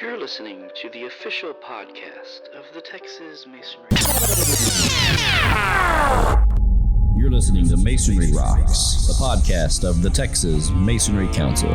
You're listening to the official podcast of the Texas Masonry. You're listening to Masonry Rocks, the podcast of the Texas Masonry Council.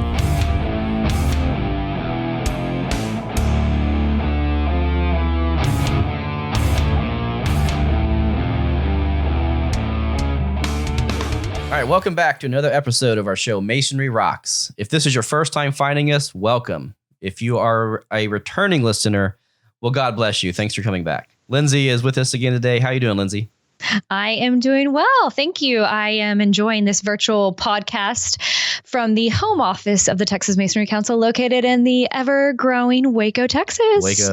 All right, welcome back to another episode of our show, Masonry Rocks. If this is your first time finding us, welcome. If you are a returning listener, well, God bless you. Thanks for coming back. Lindsay is with us again today. How you doing, Lindsay? I am doing well. Thank you. I am enjoying this virtual podcast from the home office of the Texas Masonry Council located in the ever-growing Waco, Texas.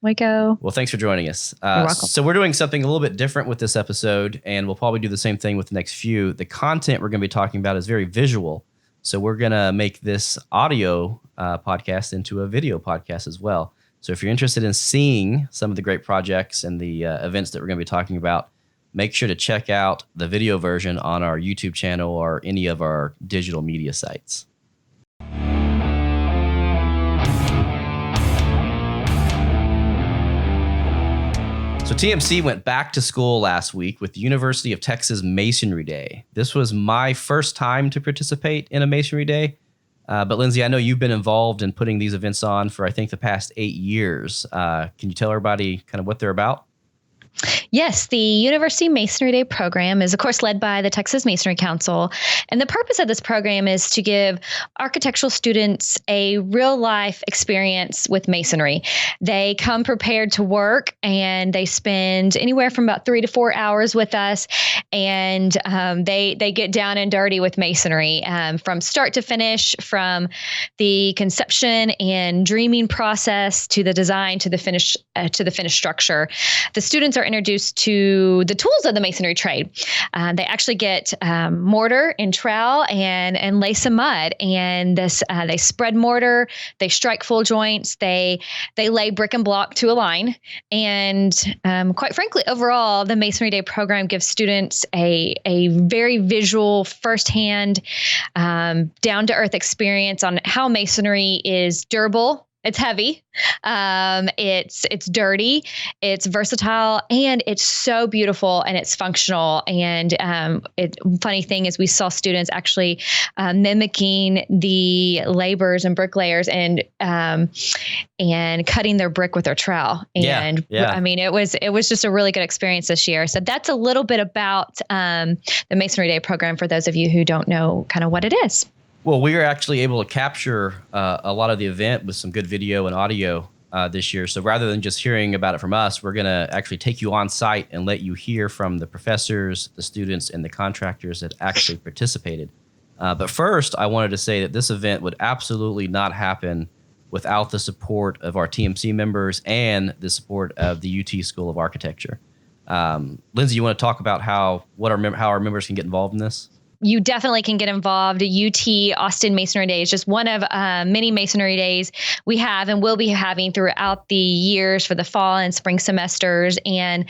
Waco. Well, thanks for joining us. You're welcome. So we're doing something a little bit different with this episode, and we'll probably do the same thing with the next few. The content we're going to be talking about is very visual. So we're going to make this audio podcast into a video podcast as well. So if you're interested in seeing some of the great projects and the events that we're going to be talking about, make sure to check out the video version on our YouTube channel or any of our digital media sites. So TMC went back to school last week with the University of Texas Masonry Day. This was my first time to participate in a Masonry Day. But Lindsay, I know you've been involved in putting these events on for, I think, the past 8 years. Can you tell everybody kind of what they're about? Yes, the University Masonry Day program is, of course, led by the Texas Masonry Council. And the purpose of this program is to give architectural students a real-life experience with masonry. They come prepared to work, and they spend anywhere from about 3 to 4 hours with us. And they get down and dirty with masonry from start to finish, from the conception and dreaming process to the design to the finished structure. The students are introduced to the tools of the masonry trade. They actually get mortar and trowel and lay some mud, and they spread mortar, they strike full joints, they lay brick and block to a line, and quite frankly, overall, the Masonry Day program gives students a very visual, firsthand, down-to-earth experience on how masonry is durable. It's heavy, it's dirty, it's versatile, and it's so beautiful and it's functional. And funny thing is we saw students actually mimicking the laborers and bricklayers and cutting their brick with their trowel. And yeah. I mean, it was just a really good experience this year. So that's a little bit about the Masonry Day program for those of you who don't know kind of what it is. Well, we were actually able to capture a lot of the event with some good video and audio this year. So rather than just hearing about it from us, we're going to actually take you on site and let you hear from the professors, the students, and the contractors that actually participated. But first, I wanted to say that this event would absolutely not happen without the support of our TMC members and the support of the UT School of Architecture. Lindsay, you want to talk about how our members can get involved in this? You definitely can get involved. UT Austin Masonry Day is just one of many Masonry Days we have and will be having throughout the years for the fall and spring semesters. And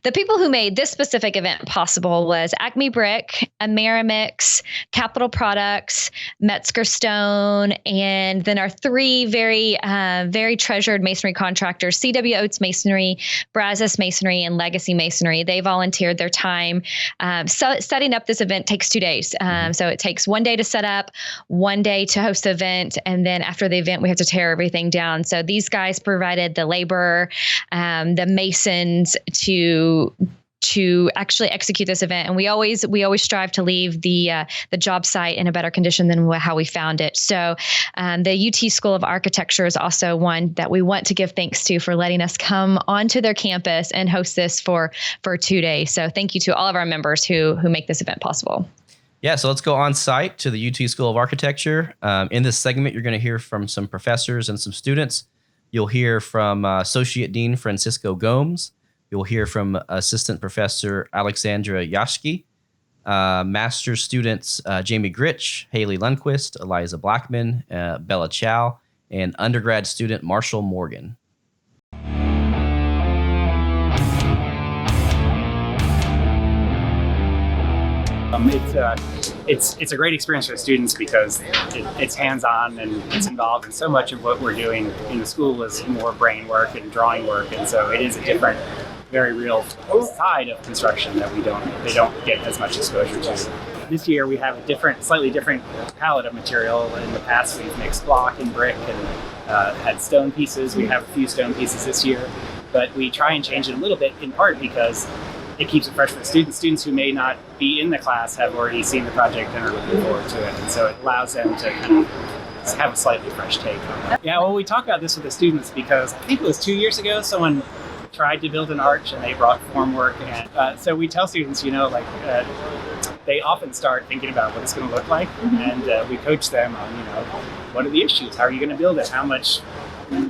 the people who made this specific event possible was Acme Brick, Amerimix, Capital Products, Metzger Stone, and then our three very treasured masonry contractors, C.W. Oates Masonry, Brazos Masonry, and Legacy Masonry. They volunteered their time. So setting up this event takes 2 days. So it takes 1 day to set up, 1 day to host the event, and then after the event, we have to tear everything down. So these guys provided the labor, the masons to actually execute this event. And we always strive to leave the job site in a better condition than how we found it. So the UT School of Architecture is also one that we want to give thanks to for letting us come onto their campus and host this for 2 days. So thank you to all of our members who make this event possible. Yeah, so let's go on site to the UT School of Architecture. In this segment, you're going to hear from some professors and some students. You'll hear from Associate Dean Francisco Gomes. You'll hear from Assistant Professor Alexandra Yashki, Master's students Jamie Gritch, Haley Lundquist, Eliza Blackman, Bella Chow, and undergrad student Marshall Morgan. it's a great experience for the students because it's hands-on and it's involved in so much of what we're doing in the school is more brain work and drawing work, and so it is a different, very real side of construction that they don't get as much exposure to. This year we have a slightly different palette of material. In the past we've mixed block and brick and had stone pieces. We have a few stone pieces this year, but we try and change it a little bit in part because it keeps it fresh for the students. Students who may not be in the class have already seen the project and are looking forward to it, and so it allows them to kind of have a slightly fresh take on it. Yeah, well, we talk about this with the students because I think it was 2 years ago someone tried to build an arch and they brought formwork, and so we tell students, they often start thinking about what it's going to look like, and we coach them on, what are the issues? How are you going to build it? How much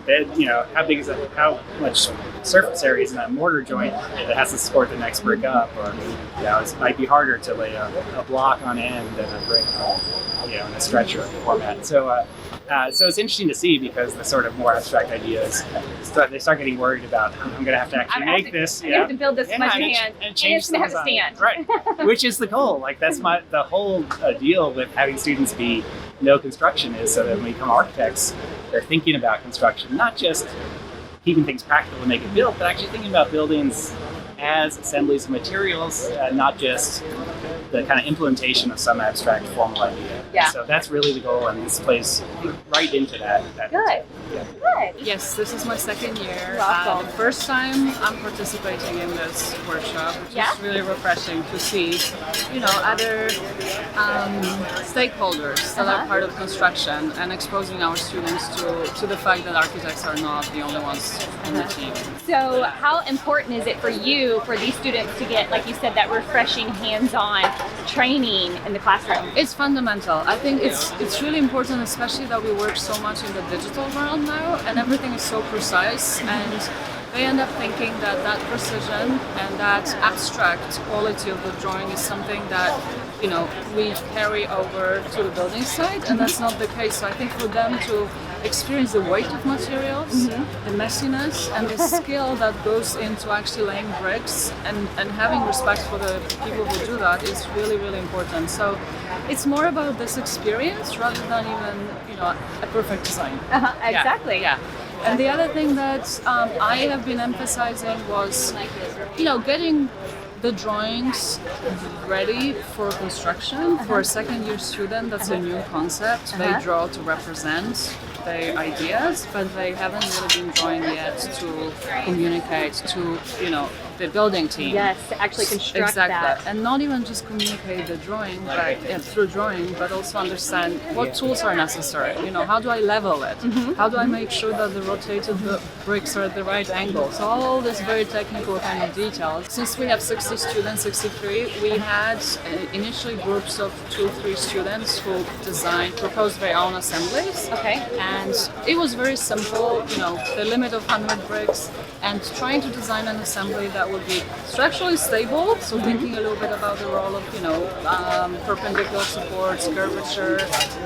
bed, how big is it? How much surface area is in that mortar joint that has to support the next brick up? Or, it might be harder to lay a block on end than a brick on, in a stretcher format. So it's interesting to see because the sort of more abstract ideas, they start getting worried about, I'm going to have to actually make this. You have to build this much in hand, and it's going to have to stand. Right, which is the goal. Like that's the whole deal with having students know construction is so that when we become architects, they're thinking about construction, not just keeping things practical to make it built, but actually thinking about buildings as assemblies of materials, not just the kind of implementation of some abstract formal idea. Yeah. So that's really the goal, and this plays right into that. Good. Yeah. Good. Yes, this is my second year. Welcome. The first time I'm participating in this workshop, which is really refreshing to see, other stakeholders that are part of construction and exposing our students to the fact that architects are not the only ones in the team. So how important is it for you, for these students to get, like you said, that refreshing hands-on training in the classroom? It's fundamental. I think it's really important, especially that we work so much in the digital world now, and everything is so precise, and they end up thinking that precision and that abstract quality of the drawing is something that we carry over to the building site, and that's not the case. So I think for them to experience the weight of materials, the messiness, and the skill that goes into actually laying bricks and having respect for the people who do that is really, really important. So it's more about this experience rather than even, a perfect design. Exactly. Yeah. And the other thing that I have been emphasizing was, getting the drawings ready for construction. For a second year student, that's a new concept. They draw to represent their ideas, but they haven't really been drawing yet to communicate to, the building team. Yes, to actually construct that. And not even just communicate the drawing, but through drawing, but also understand what tools are necessary. How do I level it? How do I make sure that the rotated bricks are at the right angle? So all this very technical kind of details. Since we have 60 students, 63, we had initially groups of 2-3 students who proposed their own assemblies. Okay. And it was very simple, the limit of 100 bricks, and trying to design an assembly that would be structurally stable, so thinking a little bit about the role of, perpendicular supports, curvature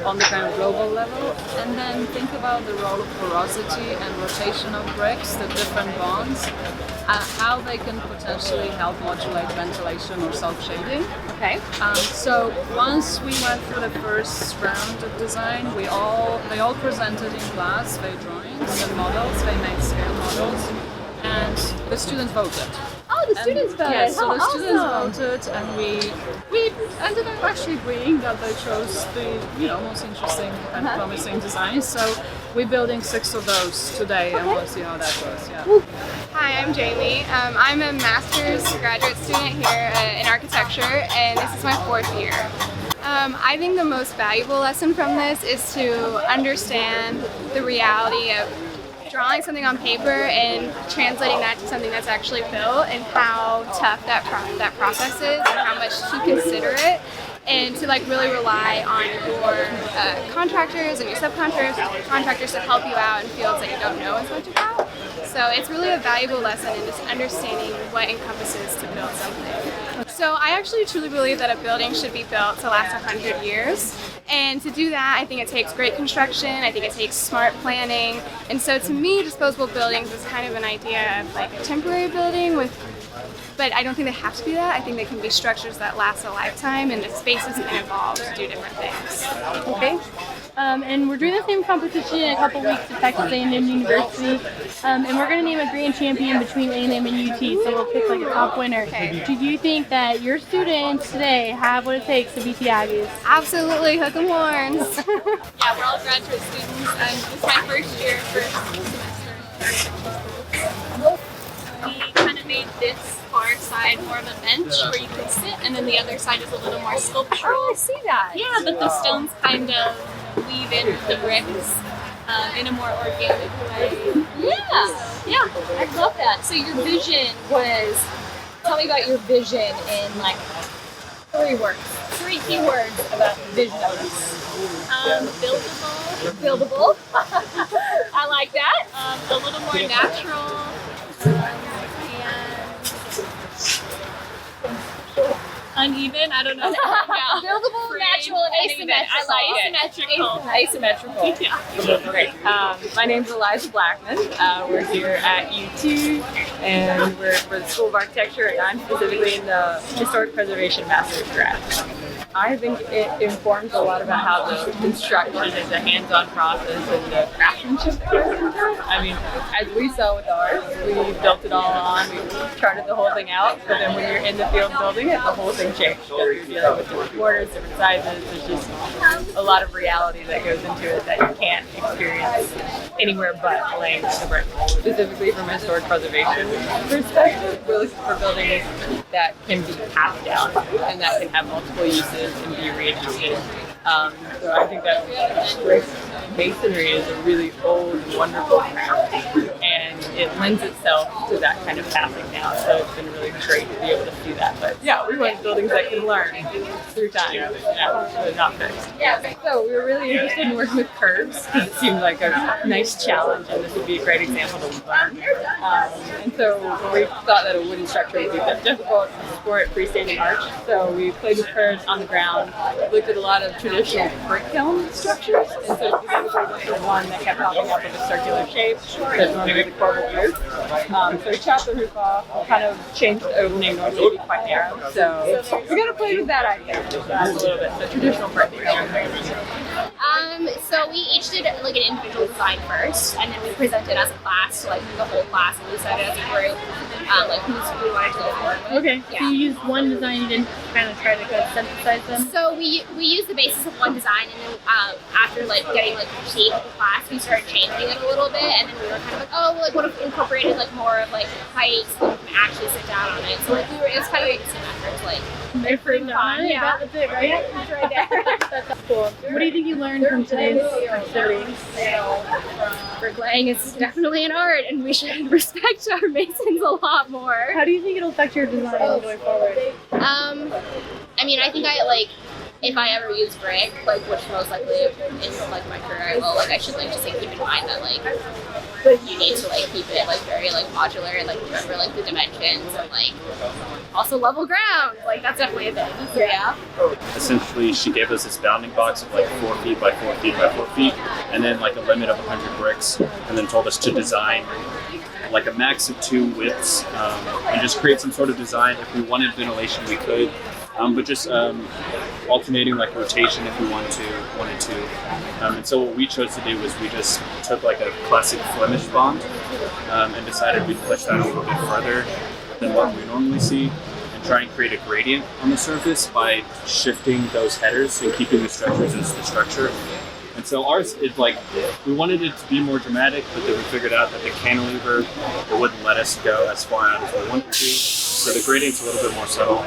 on the kind of global level, and then think about the role of porosity and rotation of bricks, the different bonds, how they can potentially help modulate ventilation or self-shading. Okay. So once we went through the first round of design, they all presented in class their drawings and models, they made scale models, and the students voted. Oh, the students voted. Yes, so oh, the awesome. students voted, and we ended up actually agreeing that they chose the most interesting and promising designs. So we're building 6 of those today, and we'll see how that goes. Yeah. Hi, I'm Jamie. I'm a master's graduate student here in architecture, and this is my 4th year. I think the most valuable lesson from this is to understand the reality of drawing something on paper and translating that to something that's actually built, and how tough that process is, and how much to consider it, and to really rely on your contractors and your subcontractors to help you out in fields that you don't know as much about. So it's really a valuable lesson in just understanding what encompasses to build something. So I actually truly believe that a building should be built to last 100 years. And to do that, I think it takes great construction, I think it takes smart planning. And so to me, disposable buildings is kind of an idea of a temporary building with but I don't think they have to be that. I think they can be structures that last a lifetime, and the spaces can evolve to do different things. Okay. And we're doing the same competition in a couple weeks at Texas A&M University, and we're going to name a grand champion between A&M and UT, so we'll pick like a top winner. Okay. Do you think that your students today have what it takes to beat the Aggies? Absolutely, hook 'em horns. Yeah, we're all graduate students, and this is my first year, first semester. We kind of made this far side more of a bench where you can sit, and then the other side is a little more sculptural. Oh, I see that. Yeah, but the stones kind of weave in with the bricks in a more organic way. Yeah, I love that. So your vision was, tell me about your vision in like 3 words. 3 key words about the vision of this. Buildable. I like that. A little more natural. And uneven, I don't know. Yeah. Buildable, natural, and asymmetrical. I like it. Asymmetrical. Yeah. Great. My name's Eliza Blackman. We're here at UT, and we're for the School of Architecture, and I'm specifically in the Historic Preservation Master's grad. I think it informs a lot about how the construction is a hands-on process and the craftsmanship that goes into it. I mean, as we saw with ours, we built it all on, we charted the whole thing out, but then when you're in the field building it, the whole thing changed because you're dealing with different mortars, different sizes. There's just a lot of reality that goes into it that you can't experience anywhere but laying the brick. Specifically from a historic preservation perspective, we're looking for buildings that can be passed down and that can have multiple uses and be readapted. So I think that brick masonry is a really old, wonderful craft, and it lends itself to that kind of passing down. So it's been really great to be able to see that. But yeah, we want buildings that can learn through time, so not fixed. So we were really interested in working with curves because it seemed like a nice challenge, and this would be a great example to learn. And so we thought that a wooden structure would be a bit difficult for it freestanding arch. So we played with curves on the ground, looked at a lot of traditional brick kiln structures, and so specifically this was one that kept popping up with a circular shape that's one with a corbelled roof. So we chopped the roof off, kind of changed the opening normally to be quite narrow. So we're gonna play with that idea a little bit. So traditional brick kiln. So we each did like an individual design first, and then we presented as a class, so like the whole class, and we decided as a group, like who we wanted to go forward with. Okay, Yeah. so you used one design, you didn't kind of try to synthesize them? So we used the basis of one design, and then after like getting like the shape of the class, we started changing it a little bit, and then we were kind of like, oh, well, like what if we incorporated like more of like height, so we can actually sit down on it. So like it was kind of like the same effort to like Improved on it? Yeah. That's it, right? it's right there. That's cool. What do you think you learned from today's activity? Bricklaying is definitely an art, and we should respect our masons a lot more. How do you think it'll affect your design going forward? I mean, I think if I ever use brick, like which most likely in like my career I will, like I should like just like keep in mind that like you need to like keep it like very like modular and like remember like the dimensions and like also level ground. Like that's definitely a thing. So yeah. Essentially, she gave us this bounding box of like 4 feet by 4 feet by 4 feet, and then like a limit of 100 bricks, and then told us to design like a max of 2 widths and just create some sort of design. If we wanted ventilation, we could, but just alternating like rotation if we wanted to. And so what we chose to do was we just took like a classic Flemish bond and decided we'd push that a little bit further than what we normally see, and try and create a gradient on the surface by shifting those headers and keeping the structures as the structure. And so ours is like, we wanted it to be more dramatic, but then we figured out that the cantilever, it wouldn't let us go as far out as we wanted to. So the gradient's a little bit more subtle.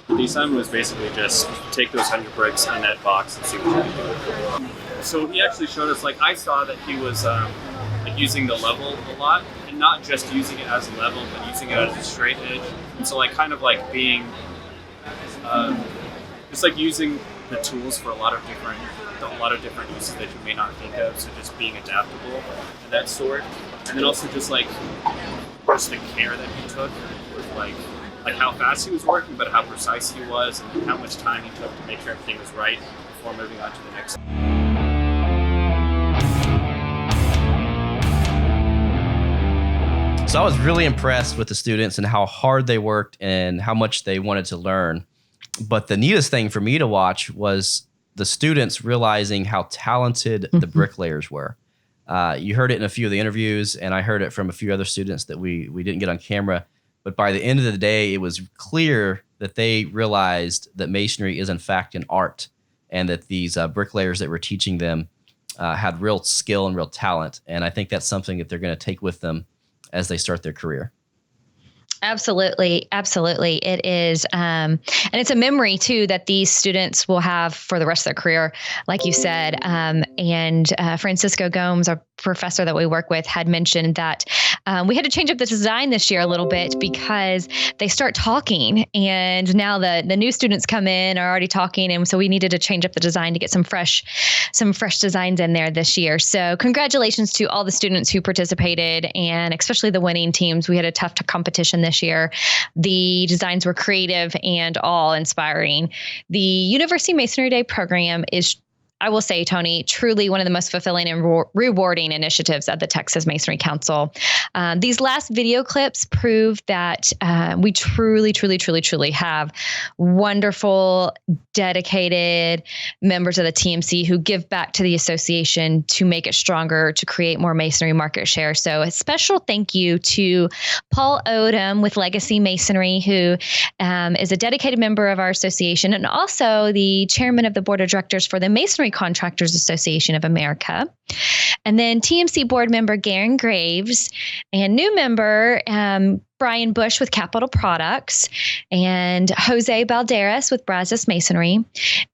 The assignment was basically just take those 100 bricks in that box and see what you can do. So he actually showed us, like I saw that he was like using the level a lot, and not just using it as a level, but using it as a straight edge. And so like kind of like being, just like using the tools for a lot of different uses that you may not think of. So just being adaptable and that sort. And then also just like the care that he took with like how fast he was working, but how precise he was and how much time he took to make sure everything was right before moving on to the next. So I was really impressed with the students and how hard they worked and how much they wanted to learn. But the neatest thing for me to watch was the students realizing how talented the bricklayers were. You heard it in a few of the interviews, and I heard it from a few other students that we didn't get on camera. But by the end of the day, it was clear that they realized that masonry is in fact an art, and that these bricklayers that were teaching them had real skill and real talent. And I think that's something that they're going to take with them as they start their career. Absolutely. Absolutely. It is. And it's a memory, too, that these students will have for the rest of their career, like you said. And Francisco Gomes, our professor that we work with, had mentioned that we had to change up the design this year a little bit because they start talking. And now the new students come in are already talking. And so we needed to change up the design to get some fresh designs in there this year. So congratulations to all the students who participated, and especially the winning teams. We had a tough competition this year. The designs were creative and awe-inspiring. The University Masonry Day program is, I will say, Tony, truly one of the most fulfilling and rewarding initiatives of the Texas Masonry Council. These last video clips prove that we truly have wonderful, dedicated members of the TMC who give back to the association to make it stronger, to create more masonry market share. So a special thank you to Paul Odom with Legacy Masonry, who is a dedicated member of our association and also the chairman of the board of directors for the Masonry Contractors Association of America. And then TMC board member Garen Graves, and new member Brian Bush with Capital Products, and Jose Balderas with Brazos Masonry,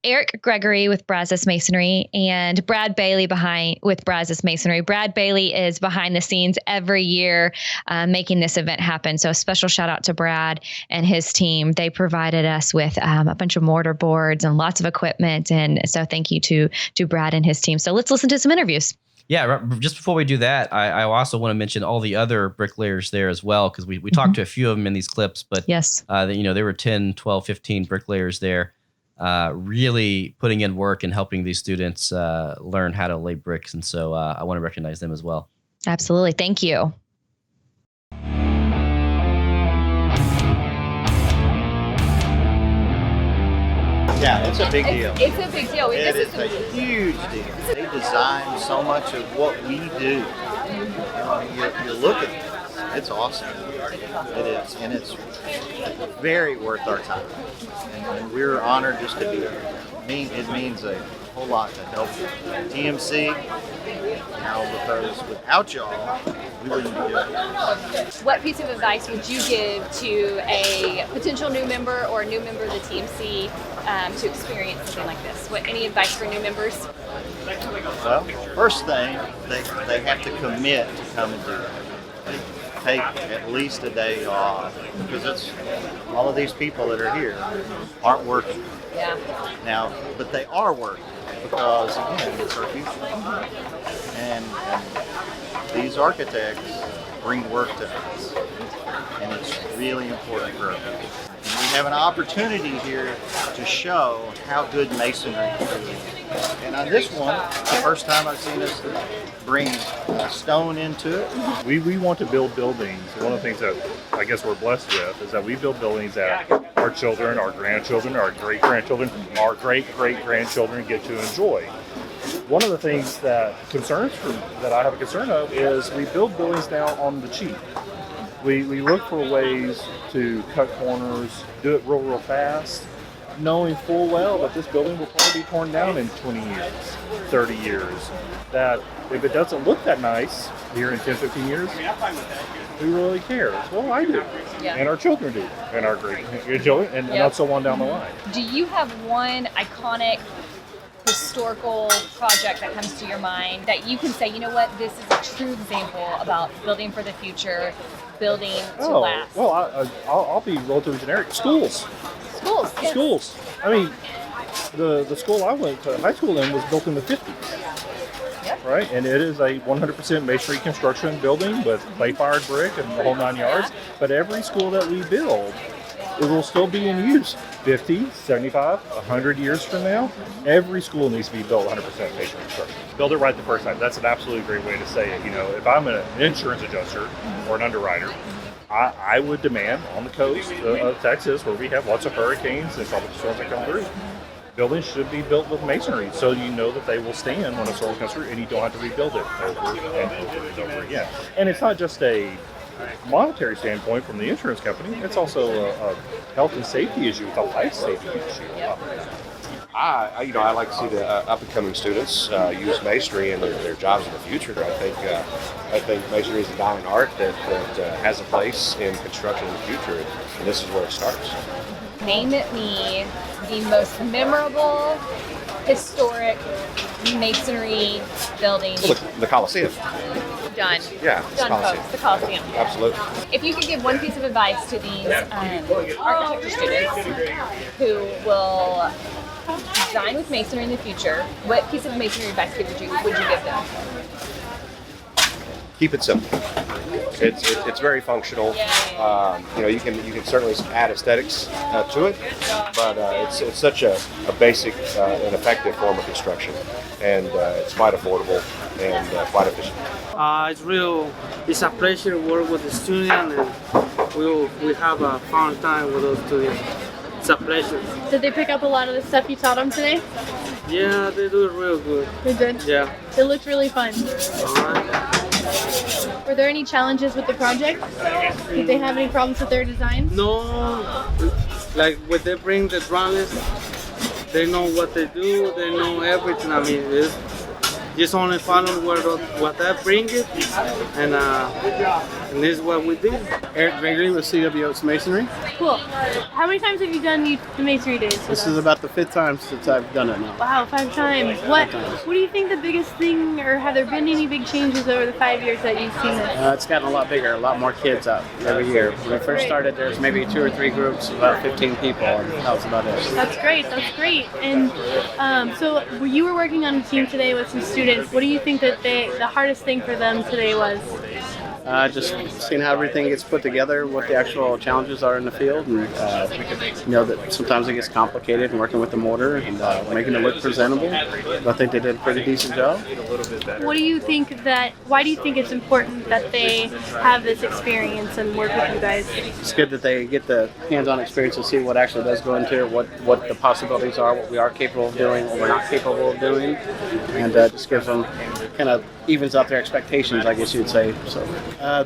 Eric Gregory with Brazos Masonry, and Brad Bailey with Brazos Masonry. Brad Bailey is behind the scenes every year making this event happen. So a special shout out to Brad and his team. They provided us with a bunch of mortar boards and lots of equipment. And so thank you to Brad and his team. So let's listen to some interviews. Yeah, just before we do that, I also want to mention all the other bricklayers there as well, because we talked to a few of them in these clips, but yes, there were 10, 12, 15 bricklayers there really putting in work and helping these students learn how to lay bricks. And so I want to recognize them as well. Absolutely. Thank you. Yeah, it's a big deal. It's a big deal. It is a huge deal. They design so much of what we do. You look at it, it's awesome. It is, and it's very worth our time. And we're honored just to be here. It means a whole lot to help TMC, because without y'all, we wouldn't be doing it. What piece of advice would you give to a potential new member or a new member of the TMC to experience something like this? Any advice for new members? Well, first thing, they have to commit to come and do it. They take at least a day off, because all of these people that are here aren't working. Yeah. Now, but they are working, because again, it's our future. And these architects bring work to us, and it's really important for our people. And we have an opportunity here to show how good masonry is. And on this one, the first time I've seen us bring stone into it. We want to build buildings. One of the things that I guess we're blessed with is that we build buildings that our children, our grandchildren, our great-grandchildren, our great-great-grandchildren get to enjoy. One of the things that I have a concern of is we build buildings now on the cheap. We look for ways to cut corners, do it real fast, knowing full well that this building will probably be torn down in 20 years, 30 years. That if it doesn't look that nice here in 10, 15 years, who really cares? Well, I do. Yeah. And our children do. And our great-grandchildren, and not so on down the line. Do you have one iconic historical project that comes to your mind that you can say, you know what, this is a true example about building for the future, building to last? Well, I'll be relatively generic. Schools. Yes. Schools. I mean, the school I went to high school in was built in the 50s. Yep. Right? And it is a 100% masonry construction building with clay-fired brick and the whole 9 yards. But every school that we build it will still be in use 50, 75, 100 years from now. Every school needs to be built 100% masonry construction. Build it right the first time. That's an absolutely great way to say it. You know, if I'm an insurance adjuster or an underwriter, I would demand on the coast of Texas, where we have lots of hurricanes and tropical storms that come through, buildings should be built with masonry, so you know that they will stand when a storm comes through, and you don't have to rebuild it over and over and over again. And it's not just a monetary standpoint from the insurance company; it's also a health and safety issue, it's a life safety issue. I like to see the up and coming students use masonry in their jobs in the future. I think masonry is a dying art that has a place in construction in the future, and this is where it starts. Name me the most memorable, historic masonry building. The Coliseum. Done. Yeah, Done, Coliseum. folks. The Coliseum. Absolutely. If you could give one piece of advice to these architecture students who will design with masonry in the future, what piece of masonry advice would you give them? Keep it simple. It's very functional. You can certainly add aesthetics to it, but it's such a basic and effective form of construction, and it's quite affordable and quite efficient. It's a pleasure to work with the student, and we have a fun time with those students. It's a pleasure. Did they pick up a lot of the stuff you taught them today? Yeah, they do it real good. They did? Yeah. It looked really fun. Alright. Were there any challenges with the project? Did they have any problems with their design? No, like when they bring the drawing list, they know what they do, they know everything. I mean, it's just only follow what I bring it, and this is what we do. Eric Gregory with CW Oaks Masonry. Cool. How many times have you done the Masonry Days with This us? is about the 5th time since I've done it now. Wow, 5 times. What do you think the biggest thing, or have there been any big changes over the 5 years that you've seen this? It's gotten a lot bigger, a lot more kids out every year. When we first started, there was maybe 2 or 3 groups, about 15 people, and that was about it. That's great. And so you were working on a team today with some students. What do you think that the hardest thing for them today was? Just seeing how everything gets put together, what the actual challenges are in the field, and that sometimes it gets complicated and working with the mortar and making it look presentable. But I think they did a pretty decent job. Why do you think it's important that they have this experience and work with you guys? It's good that they get the hands-on experience to see what actually does go into it, what the possibilities are, what we are capable of doing, what we're not capable of doing, and just gives them kind of evens out their expectations, I guess you'd say. So,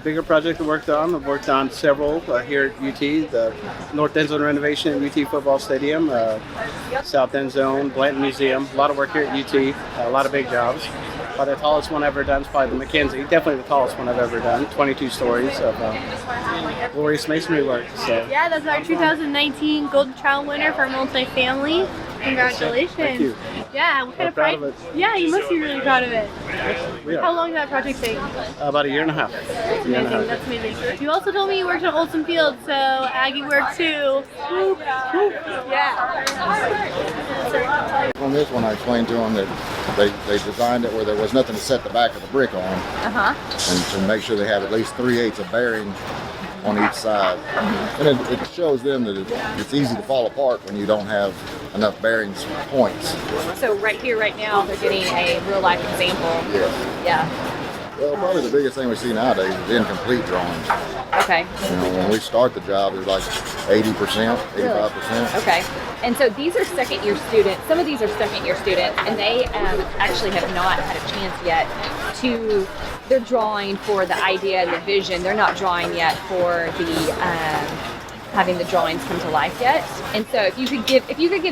bigger project I've worked on several here at UT, the North End Zone renovation at UT Football Stadium, South End Zone, Blanton Museum, a lot of work here at UT, a lot of big jobs. Probably the tallest one I've ever done is probably the McKenzie, definitely the tallest one I've ever done, 22 stories of glorious masonry work. So. Yeah, that's our 2019 Golden Child winner for multifamily. Congratulations. Thank you. Yeah, what kind of proud pride? of it. Yeah, you must be really proud of it. Yeah. How long did that project take? About a year and a half. That's amazing. That's amazing. You also told me you worked at Olson Field, so Aggie work too. Whoop, whoop. Yeah. On this one, I explained to them that they designed it where there was nothing to set the back of the brick on, and to make sure they have at least 3/8 of bearing on each side. And it shows them that it's easy to fall apart when you don't have enough bearings points. So right here, right now, they're getting a real life example. Yes. Yeah. Well, probably the biggest thing we see nowadays is incomplete drawings. Okay. When we start the job, there's like 80%, 85%. Okay. And so these are second year students. Some of these are second year students, and they actually have not had a chance yet to. They're drawing for the idea and the vision. They're not drawing yet for the having the drawings come to life yet. And so if you could give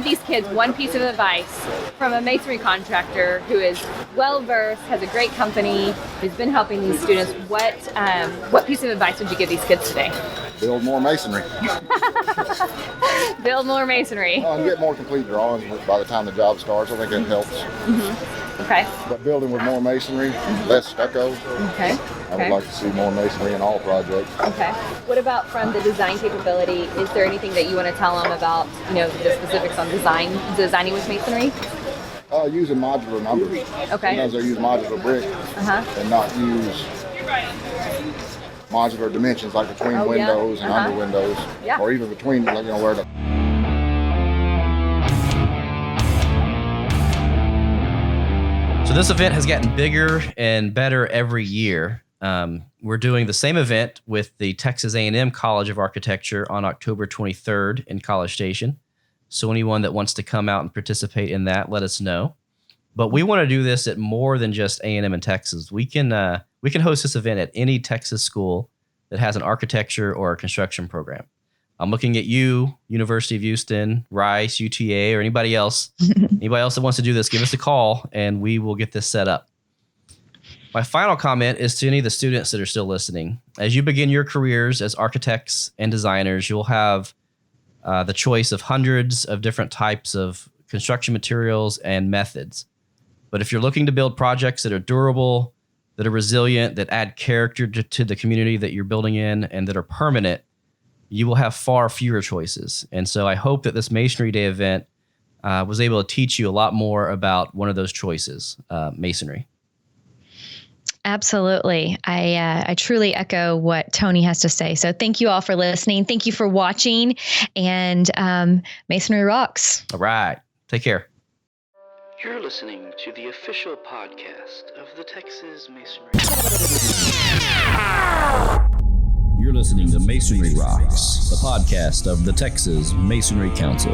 these kids one piece of advice from a masonry contractor who is well versed, has a great company, who's been helping these students, what piece of advice would you give these kids today? Build more masonry. Build more masonry. And get more complete drawings by the time the job starts. I think that helps. Okay. But building with more masonry, less stucco. Okay. I would like to see more masonry in all projects. Okay. What about from the design capability? Is there anything that you want to tell them about, the specifics on designing with masonry? Using modular numbers. Okay. Sometimes they use modular brick and not use modular dimensions, like between windows and under windows, or even between, where the So this event has gotten bigger and better every year. We're doing the same event with the Texas A&M College of Architecture on October 23rd in College Station. So anyone that wants to come out and participate in that, let us know. But we want to do this at more than just A&M in Texas. We can host this event at any Texas school that has an architecture or a construction program. I'm looking at you, University of Houston, Rice, UTA, or anybody else. Anybody else that wants to do this, give us a call and we will get this set up. My final comment is to any of the students that are still listening. As you begin your careers as architects and designers, you'll have the choice of hundreds of different types of construction materials and methods. But if you're looking to build projects that are durable, that are resilient, that add character to the community that you're building in, and that are permanent, you will have far fewer choices. And so I hope that this Masonry Day event was able to teach you a lot more about one of those choices, masonry. Absolutely. I truly echo what Tony has to say. So thank you all for listening. Thank you for watching. And Masonry rocks. All right. Take care. You're listening to the official podcast of the Texas Masonry. You're listening to Masonry Rocks, the podcast of the Texas Masonry Council.